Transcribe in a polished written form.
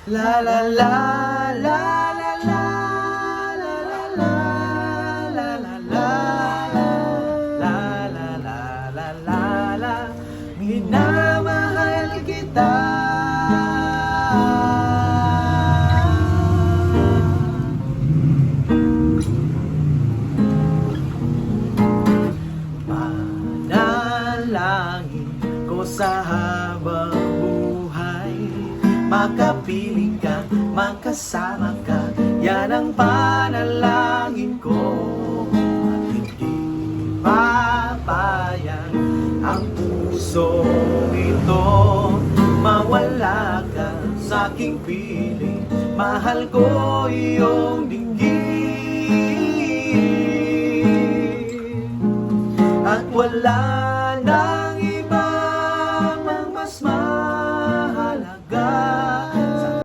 La la la la la la la la la la la la la la la la la minamahal kita. Panalangin ko sa habang buhay, makapiling ka, makasama ka, yan ang panalangin ko. At hindi papayag ang puso ito, mawala ka sa aking piling, mahal ko iyong dinggin. At wala